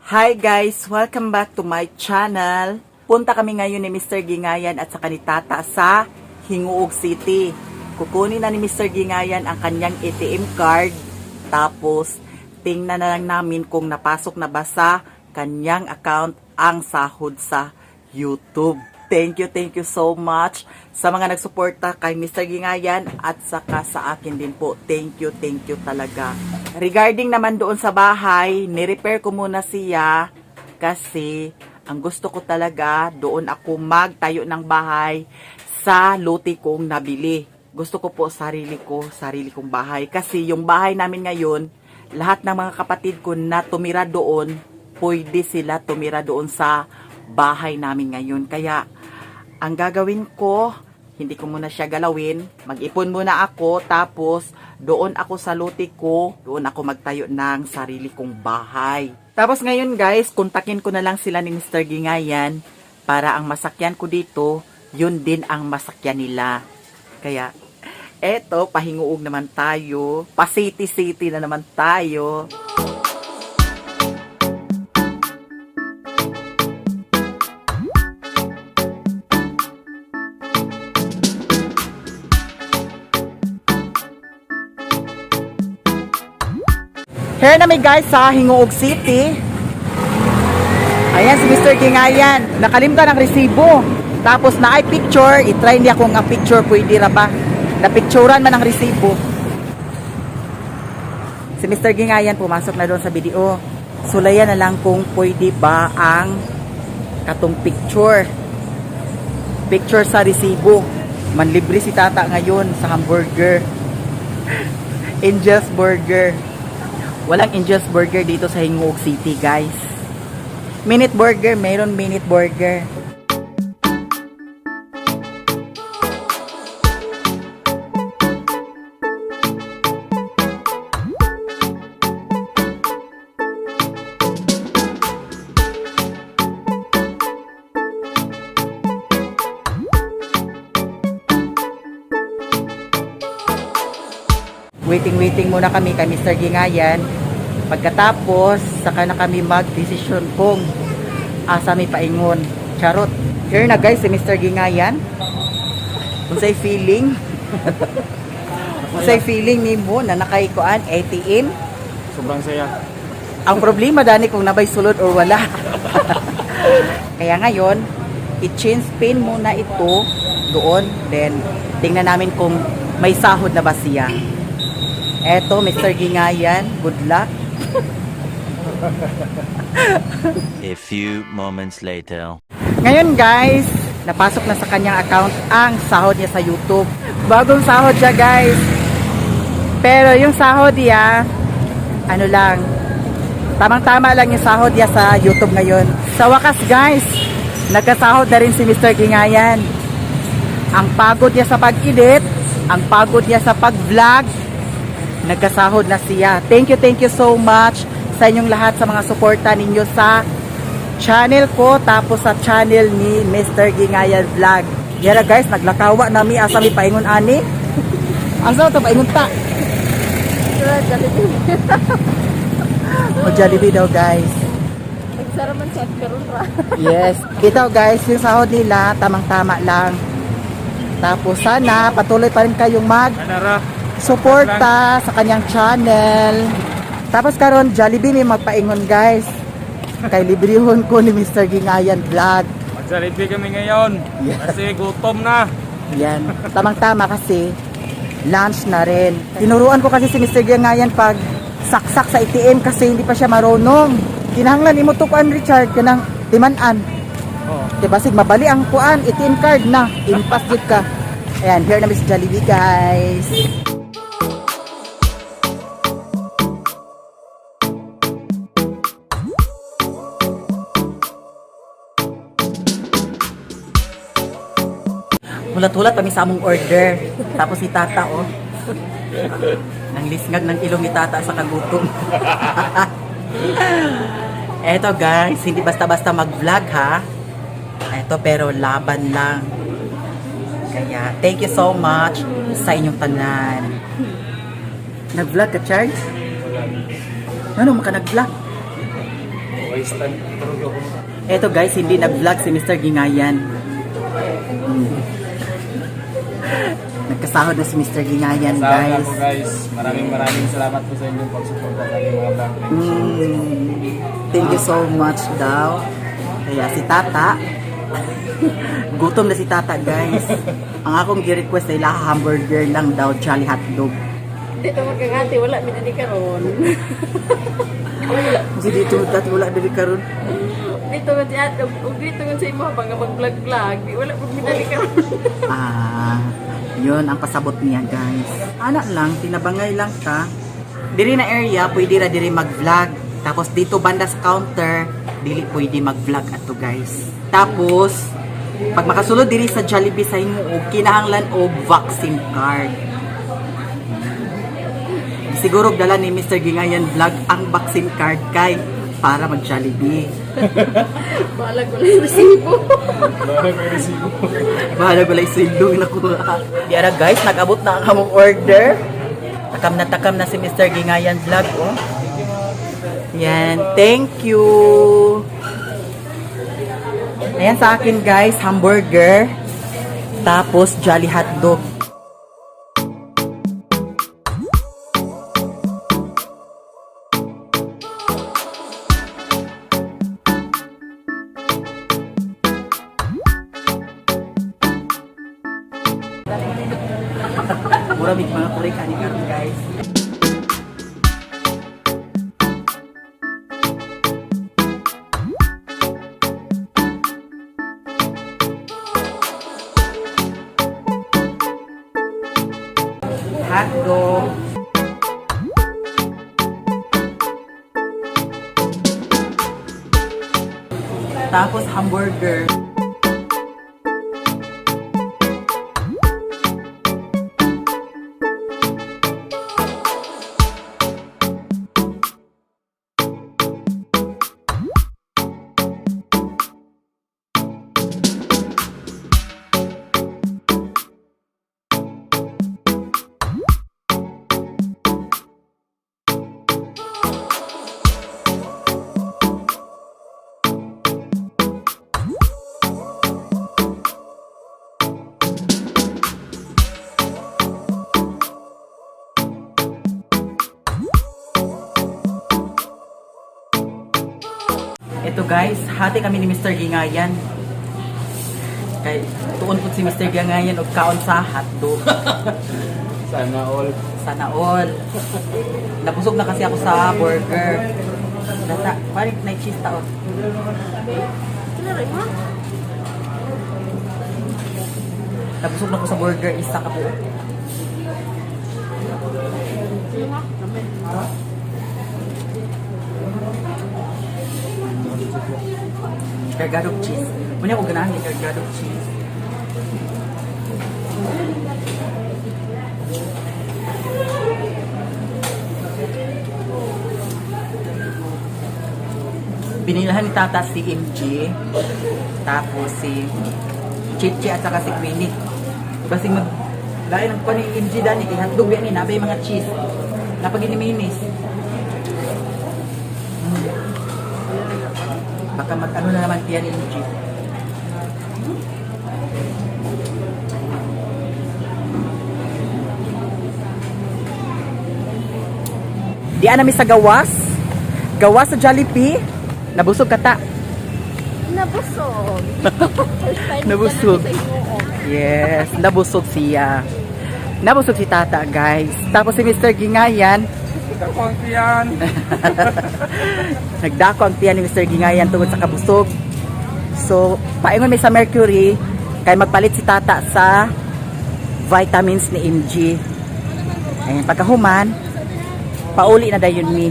Hi guys! Welcome back to my channel. Punta kami ngayon ni Mr. Gingayan at saka ni Tata sa Hinguog City. Kukunin na ni Mr. Gingayan ang kanyang ATM card. Tapos, tingnan na lang namin kung napasok na ba sa kanyang account ang sahod sa YouTube. Thank you so much sa mga nagsuporta kay Mr. Gingayan at saka sa akin din po. Thank you talaga. Regarding naman doon sa bahay, ni-repair ko muna siya kasi ang gusto ko talaga doon ako magtayo ng bahay sa lote kong nabili. Gusto ko po sarili kong bahay kasi yung bahay namin ngayon, lahat ng mga kapatid ko na tumira doon, pwede sila tumira doon sa bahay namin ngayon. Kaya ang gagawin ko, hindi ko muna siya galawin. Mag-ipon muna ako, tapos doon ako sa lote ko, doon ako magtayo ng sarili kong bahay. Tapos ngayon guys, kontakin ko na lang sila ni Mr. Gingayan para ang masakyan ko dito, yun din ang masakyan nila. Kaya, eto, pahinguog naman tayo. Pa-city na naman tayo. Here na may guys sa Hinguog City. Ayan si Mr. Gingayan. Nakalimtan ang resibo. Tapos na ay picture. I-try niya kung ang picture pwede ra ba. Napicturan man ang resibo. Si Mr. Gingayan pumasok na doon sa video. Sulayan na lang kung pwede ba ang katong picture. Picture sa resibo. Manlibre si Tata ngayon sa hamburger. Angel's Burger. Walang Angel's Burger dito sa Hinguog City, guys. Minute Burger, mayroon Minute Burger. Waiting muna kami kay Mr. Gingayan. Pagkatapos, saka na kami mag-desisyon kung asa may paingon. Charot. Here na guys si Mr. Gingayan. Unsay feeling? Unsay feeling nimo na nakaikuan ATM? Sobrang saya. Ang problema dani kung nabay sulod or wala. Kaya ngayon, i-change pin muna ito doon. Then, tingnan namin kung may sahod na ba siya. Eto, Mr. Gingayan, good luck. A few moments later. Ngayon guys, napasok na sa kanyang account ang sahod niya sa YouTube. Bagong sahod siya guys. Pero yung sahod niya, ano lang, tamang-tama lang yung sahod niya sa YouTube ngayon. Sa wakas guys, nagkasahod na rin si Mr. Gingayan. Ang pagod niya sa pag-edit, ang pagod niya sa pag-vlog, nagkasahod na siya. Thank you so much sa inyong lahat sa mga suporta ninyo sa channel ko tapos sa channel ni Mr. Gingayan Vlog. Yara guys, naglakawa nami asa mi paingon ani. Asa to paingon ta? Jollibee. O Jollibee daw guys. Nagsaraman sa karon ra. Yes. Ito guys, yung sahod nila tamang-tama lang. Tapos sana patuloy pa rin kayong suporta sa kanyang channel. Tapos karon Jollibee may magpaingon guys. Kay librehon ko ni Mr. Gingayan Vlog. Mag-Jollibee kami ngayon. Kasi gutom na. Yan. Tamang-tama kasi lunch na rin. Tinuruan ko kasi si Mr. Gingayan pag saksak sa ATM kasi hindi pa siya marunong. Kinahanglan imo to kuan Richard kanang timan-an. Oh. Diba sig mabali ang kuan ATM card na. Impas jud ka. Ayan, here na Miss Jollibee guys. Hulat-hulat kami sa among order. Tapos si Tata, oh. Nang lisngag ng ilong ni Tata sa kagutom. Eto guys, hindi basta-basta mag-vlog ha. Eto pero laban lang. Kaya thank you so much sa inyong tanan. Nag-vlog ka, Charles? Ano, maka nag-vlog? Okay, Eto guys, hindi nag-vlog si Mr. Gingayan. Nagkasahod na si Mr. Gingayan, Salamat guys. po guys. Maraming salamat po sa inyong pagsuporta sa aking mga vlog. Thank you so much daw. Kaya si Tata, gutom na si Tata, guys. Ang akong gi-request ay laha hamburger lang daw, Jolly Hotdog. Dito magkakati, wala minili ka ron. Kasi dito, dati wala dali karon. Dito nga siya, dito nga sa imo, bang mag-vlog-vlog, wala pag minili ka ron. Yun ang pasabot niya, guys. Anak lang, tinabangay lang ka. Diri na area, pwede ra diri mag-vlog. Tapos dito banda sa counter, dili pwede mag-vlog ato, guys. Tapos, pag makasulod diri sa Jollibee sa Himuog, kinahanglan og vaccine card. Siguro dala ni Mr. Gingayan Vlog ang vaccine card kay para mag-Jollibee. Bahala ko lang yung resibo. Bahala ko lang silong na kuha. Diara guys, nag-abot na ang among order. Takam na si Mr. Gingayan Vlog, oh. Yan, thank you. Ayan sa akin guys, hamburger. Tapos Jolly Hotdog. Muramig mga kulay kanin karon guys. Hotdog. Tapos hamburger. Ito guys, hati kami ni Mr. Gingayan. Kay tuon po si Mr. Gingayan og kaon sa hotdog. Sana all. Sana all. Nabusog na kasi ako sa burger. Nasa, parang na cheese taon. Nabusog na ako sa burger, isa ka po. Gargadog cheese. Muna ko ganahan ni gargadog cheese. Binilahan ni Tata si MG, tapos si Chichi at saka si Queenie. Kasi lain ang pani MG dani kay hotdog yan ni nabay mga cheese. Napag iniminis. Baka mag-ano na naman yan ni MG. Di anami sa gawas. Gawas sa Jollibee. Nabusog ka ta. Nabusog. First time Nabusog. ka na sa Himuog. Yes, nabusog siya. Nabusog si Tata, guys. Tapos si Mr. Gingayan, Kakontiyan. nagdako ang tiyan ni Mr. Gingayan tungod sa kabusog. So, paingon may sa Mercury, kay magpalit si Tata sa vitamins ni MG. Ayun, pagkahuman, pauli na dayon mi.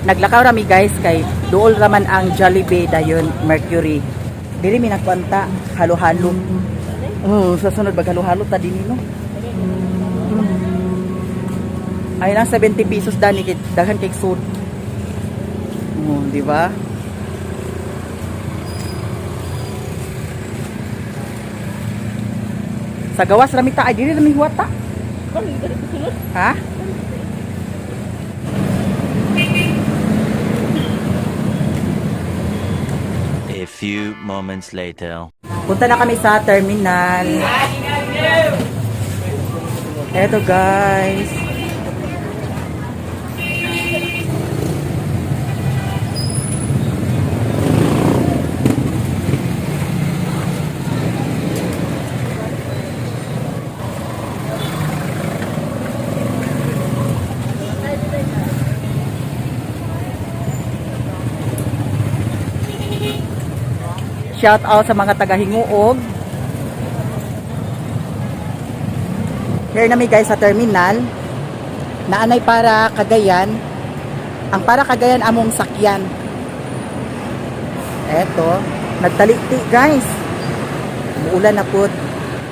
Naglakaw rami guys kay duol raman ang Jollibee dayon Mercury. Dili mi nagkwanta halo-halo. Sa sunod bag halo-halo ta dinhi no. Ay lang 70 pesos dani kay daghan kay sud. Di ba? Sa gawas ramita ay dili rami huwata. Ha? A few moments later. Punta na kami sa terminal. Eto guys. Shout out sa mga taga-Hinguog. Here na mi guys sa terminal. Naanay para Cagayan. Ang para Cagayan among sakyan. Eto, nagtaliti guys. Umuulan na po.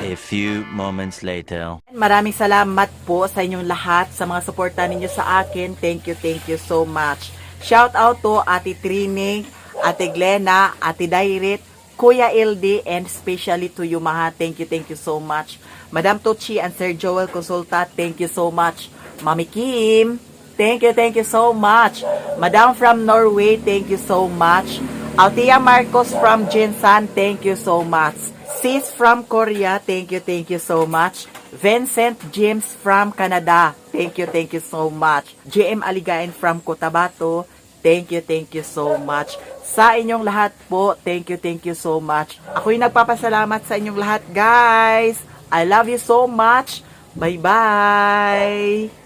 A few moments later. Maraming salamat po sa inyong lahat sa mga suporta ninyo sa akin. Thank you so much. Shout out to Ate Trining, Ate Glena, Ate Dairit, Kuya LD, and especially to you, Maha. Thank you so much. Madam Tochi and Sir Joel Consulta, thank you so much. Mami Kim, thank you so much. Madam from Norway, thank you so much. Altia Marcos from Jinsan, thank you so much. Sis from Korea, thank you so much. Vincent James from Canada, thank you so much. JM Aligain from Cotabato, thank you so much. Sa inyong lahat po, thank you so much. Ako'y nagpapasalamat sa inyong lahat, guys. I love you so much. Bye-bye.